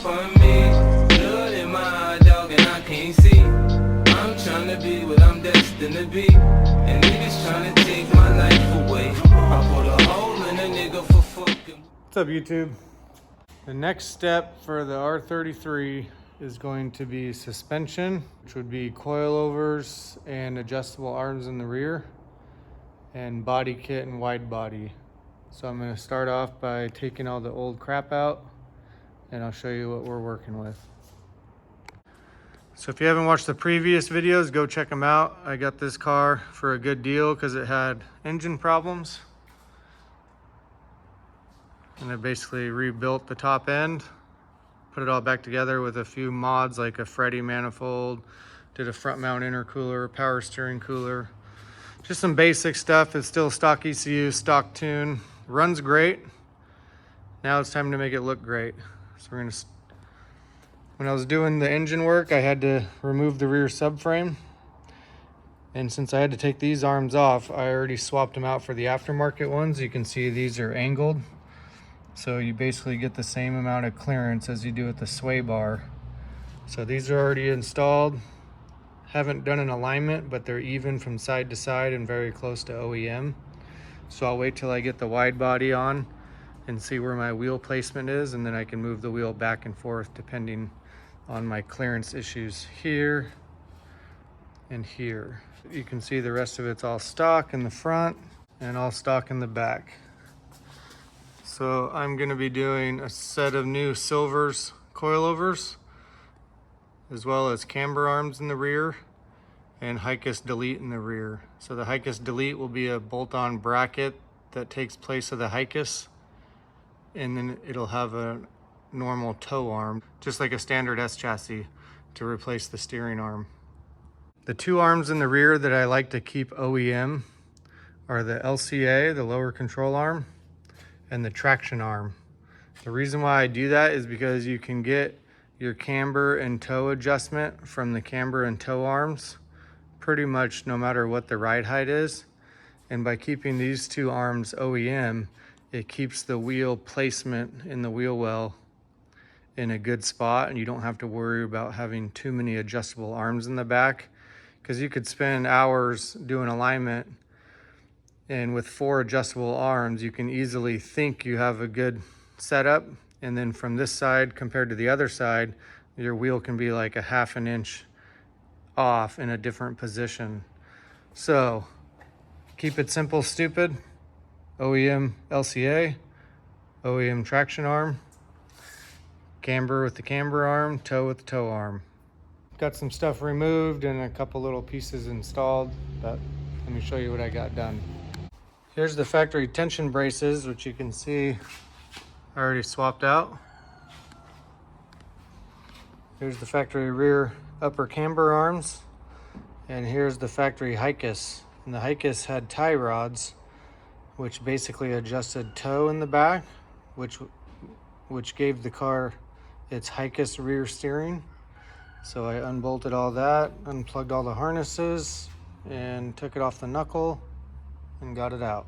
for me. Blood in my dog and I can't see. I'm trying to be what I'm destined to be. And niggas trying to take my life away. I put a hole in a nigga for fucking. What's up, YouTube? The next step for the R33 is going to be suspension, which would be coilovers and adjustable arms in the rear, and body kit and wide body. So I'm going to start off by taking all the old crap out, and I'll show you what we're working with. So if you haven't watched the previous videos, go check them out. I got this car for a good deal because it had engine problems. And I basically rebuilt the top end, put it all back together with a few mods like a Freddy manifold, did a front mount intercooler, power steering cooler, just some basic stuff. It's still stock ECU, stock tune, runs great. Now it's time to make it look great. So when I was doing the engine work, I had to remove the rear subframe. And since I had to take these arms off, I already swapped them out for the aftermarket ones. You can see these are angled. So you basically get the same amount of clearance as you do with the sway bar. So these are already installed. Haven't done an alignment, but they're even from side to side and very close to OEM. So I'll wait till I get the wide body on and see where my wheel placement is, and then I can move the wheel back and forth depending on my clearance issues here and here. You can see the rest of it's all stock in the front and all stock in the back. So I'm going to be doing a set of new silvers coilovers, as well as camber arms in the rear and hicas delete in the rear. So the hicas delete will be a bolt-on bracket that takes place of the hicas, and then it'll have a normal toe arm, just like a standard S chassis, to replace the steering arm. The two arms in the rear that I like to keep OEM are the LCA, the lower control arm, and the traction arm. The reason why I do that is because you can get your camber and toe adjustment from the camber and toe arms pretty much no matter what the ride height is. And by keeping these two arms OEM, it keeps the wheel placement in the wheel well in a good spot, and you don't have to worry about having too many adjustable arms in the back, because you could spend hours doing alignment, and with 4 adjustable arms, you can easily think you have a good setup. And then from this side compared to the other side, your wheel can be like a ½ an inch off in a different position. So keep it simple, stupid. OEM LCA, OEM traction arm, camber with the camber arm, toe with the toe arm. Got some stuff removed and a couple little pieces installed, but let me show you what I got done. Here's the factory tension braces, which you can see I already swapped out. Here's the factory rear upper camber arms, and here's the factory hicas. And the hicas had tie rods, which basically adjusted toe in the back, which gave the car its hicas rear steering. So I unbolted all that, unplugged all the harnesses, and took it off the knuckle and got it out.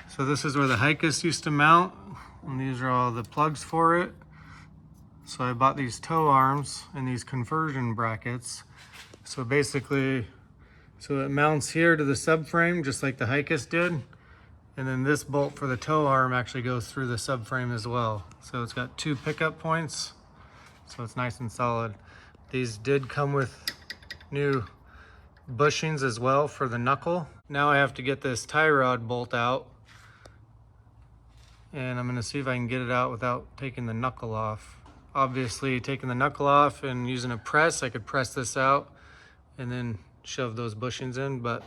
So this is where the hicas used to mount, and these are all the plugs for it. So I bought these toe arms and these conversion brackets. So basically, so it mounts here to the subframe just like the hicas did, and then this bolt for the toe arm actually goes through the subframe as well. So it's got 2 pickup points, so it's nice and solid. These did come with new bushings as well for the knuckle. Now I have to get this tie rod bolt out, and I'm going to see if I can get it out without taking the knuckle off. Obviously, taking the knuckle off and using a press, I could press this out and then shove those bushings in, but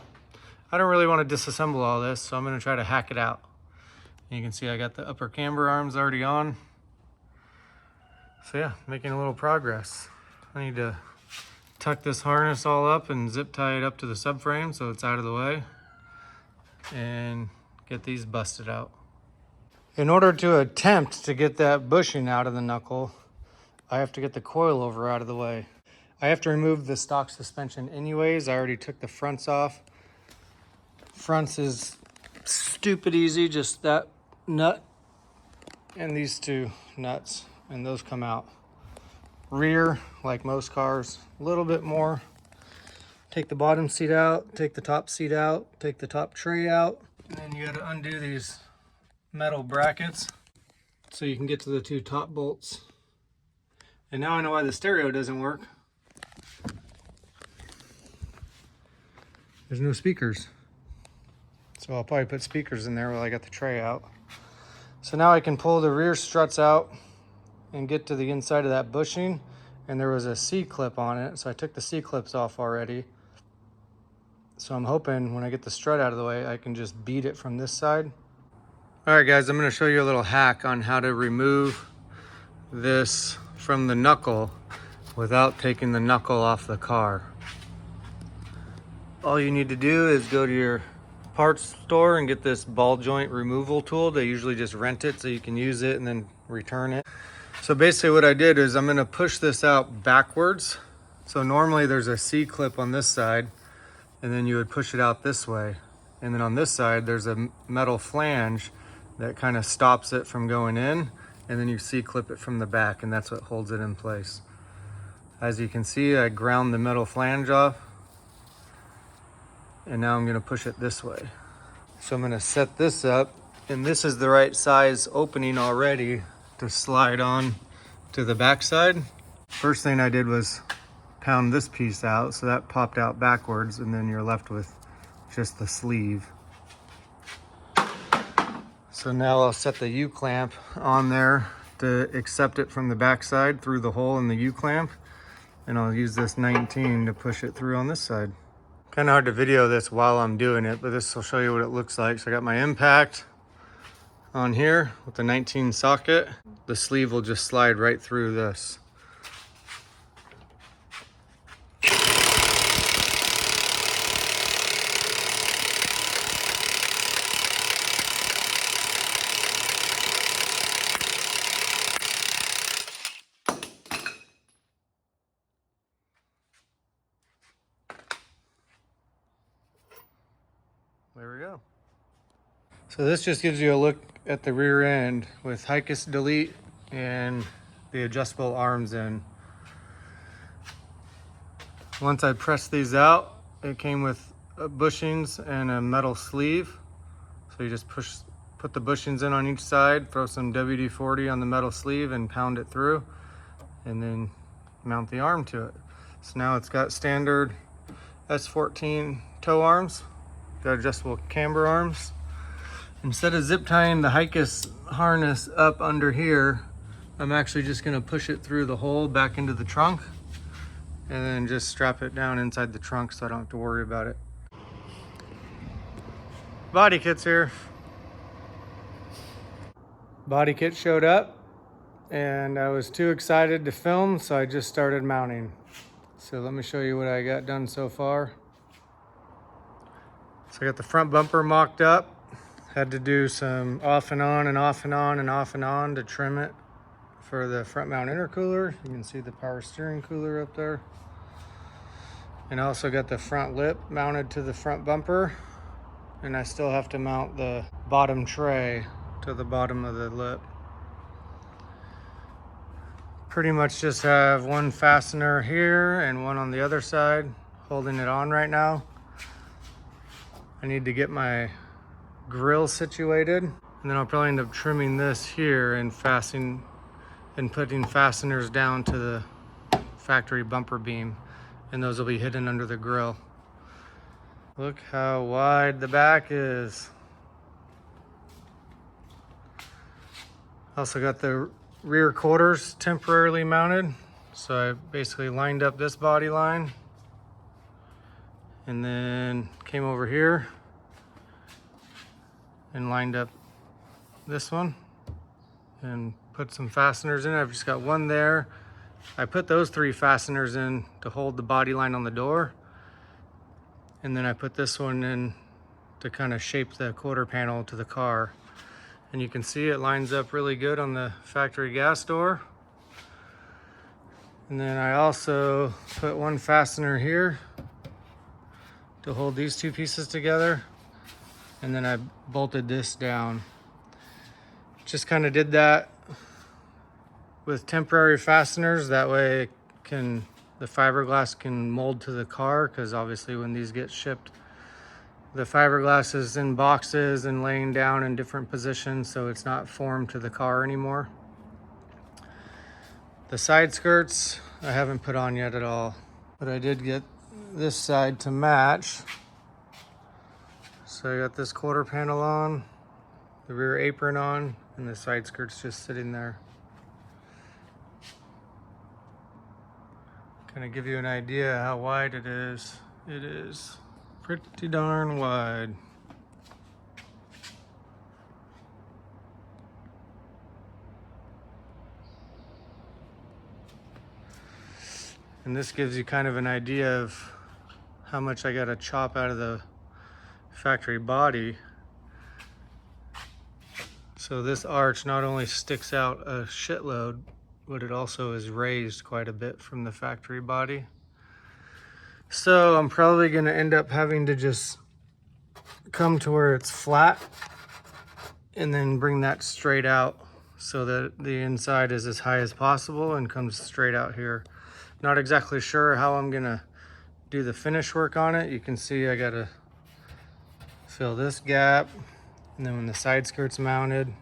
I don't really want to disassemble all this, so I'm going to try to hack it out. And you can see I got the upper camber arms already on. So yeah, making a little progress. I need to tuck this harness all up and zip tie it up to the subframe so it's out of the way, and get these busted out. In order to attempt to get that bushing out of the knuckle, I have to get the coilover out of the way. I have to remove the stock suspension anyways. I already took the fronts off. Fronts is stupid easy, just that nut and these 2 nuts, and those come out. rear like most cars, a little bit more. Take the bottom seat out, take the top seat out, take the top tray out, and then you got to undo these metal brackets so you can get to the two top bolts. And now I know why the stereo doesn't work. There's no speakers. So I'll probably put speakers in there while I got the tray out. So now I can pull the rear struts out and get to the inside of that bushing. And there was a C-clip on it, so I took the C-clips off already. So I'm hoping when I get the strut out of the way, I can just beat it from this side. All right, guys, I'm gonna show you a little hack on how to remove this from the knuckle without taking the knuckle off the car. All you need to do is go to your parts store and get this ball joint removal tool. They usually just rent it so you can use it and then return it. So basically what I did is I'm gonna push this out backwards. So normally there's a C-clip on this side, and then you would push it out this way. And then on this side, there's a metal flange that kind of stops it from going in, and then you C-clip it from the back, and that's what holds it in place. As you can see, I ground the metal flange off, and now I'm gonna push it this way. So I'm gonna set this up, and this is the right size opening already to slide on to the back side. First thing I did was pound this piece out, so that popped out backwards, and then you're left with just the sleeve. So now I'll set the U-clamp on there to accept it from the back side through the hole in the U-clamp, and I'll use this 19 to push it through on this side. Kind of hard to video this while I'm doing it, but this will show you what it looks like. So I got my impact on here with the 19 socket. The sleeve will just slide right through this. There we go. So this just gives you a look at the rear end with hicas delete and the adjustable arms in. Once I pressed these out, it came with bushings and a metal sleeve. So you just put the bushings in on each side, throw some WD-40 on the metal sleeve and pound it through, and then mount the arm to it. So now it's got standard S14 toe arms, got adjustable camber arms. Instead of zip tying the hicas harness up under here, I'm actually just gonna push it through the hole back into the trunk and then just strap it down inside the trunk so I don't have to worry about it. Body kit's here. Body kit showed up and I was too excited to film, so I just started mounting. So let me show you what I got done so far. So I got the front bumper mocked up. Had to do some off and on and off and on and off and on to trim it for the front mount intercooler. You can see the power steering cooler up there. And I also got the front lip mounted to the front bumper. And I still have to mount the bottom tray to the bottom of the lip. Pretty much just have one fastener here and one on the other side holding it on right now. I need to get my grill situated, and then I'll probably end up trimming this here and putting fasteners down to the factory bumper beam, and those will be hidden under the grill. Look how wide the back is. Also got the rear quarters temporarily mounted, so I basically lined up this body line and then came over here and lined up this one and put some fasteners in. I've just got one there. I put those 3 fasteners in to hold the body line on the door, and then I put this one in to kind of shape the quarter panel to the car. And you can see it lines up really good on the factory gas door. And then I also put one fastener here to hold these 2 pieces together. And then I bolted this down. Just kind of did that with temporary fasteners. That way the fiberglass can mold to the car, because obviously when these get shipped, the fiberglass is in boxes and laying down in different positions, so it's not formed to the car anymore. The side skirts I haven't put on yet at all, but I did get this side to match. So I got this quarter panel on, the rear apron on, and the side skirt's just sitting there. Kind of give you an idea how wide it is. It is pretty darn wide. And this gives you kind of an idea of how much I got to chop out of the factory body. So this arch not only sticks out a shitload, but it also is raised quite a bit from the factory body. So I'm probably going to end up having to just come to where it's flat and then bring that straight out so that the inside is as high as possible and comes straight out here. Not exactly sure how I'm going to do the finish work on it. You can see I got to fill this gap, and then when the side skirt's mounted,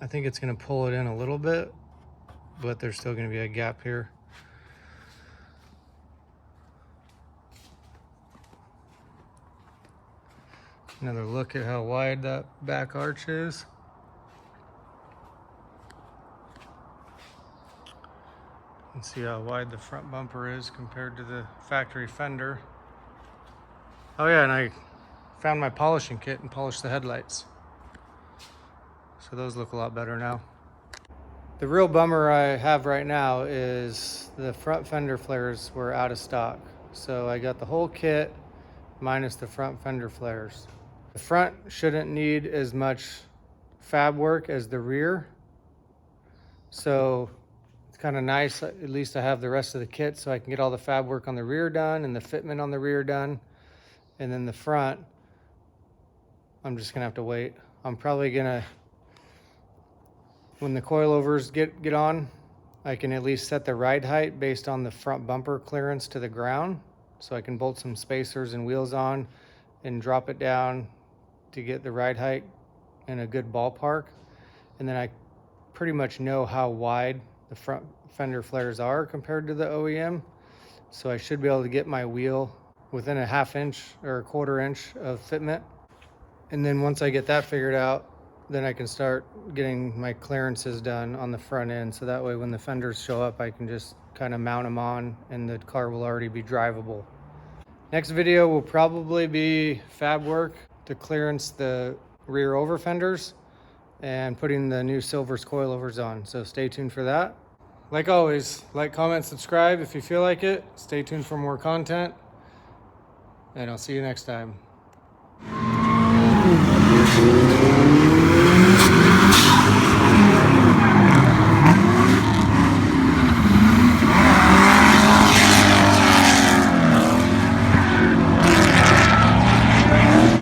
I think it's going to pull it in a little bit, but there's still going to be a gap here. Another look at how wide that back arch is. You can see how wide the front bumper is compared to the factory fender. Oh yeah, and I found my polishing kit and polished the headlights. So those look a lot better now. The real bummer I have right now is the front fender flares were out of stock. So I got the whole kit minus the front fender flares. The front shouldn't need as much fab work as the rear. So it's kind of nice, at least I have the rest of the kit so I can get all the fab work on the rear done and the fitment on the rear done. And then the front, I'm just gonna have to wait. I'm probably gonna, when the coilovers get on, I can at least set the ride height based on the front bumper clearance to the ground. So I can bolt some spacers and wheels on and drop it down to get the ride height in a good ballpark. And then I pretty much know how wide the front fender flares are compared to the OEM. So I should be able to get my wheel within a 1/2 inch or a 1/4 inch of fitment. And then once I get that figured out, then I can start getting my clearances done on the front end. So that way when the fenders show up, I can just kind of mount them on and the car will already be drivable. Next video will probably be fab work to clearance the rear over fenders and putting the new Silvers coilovers on. So stay tuned for that. Like always, like, comment, subscribe if you feel like it. Stay tuned for more content, and I'll see you next time.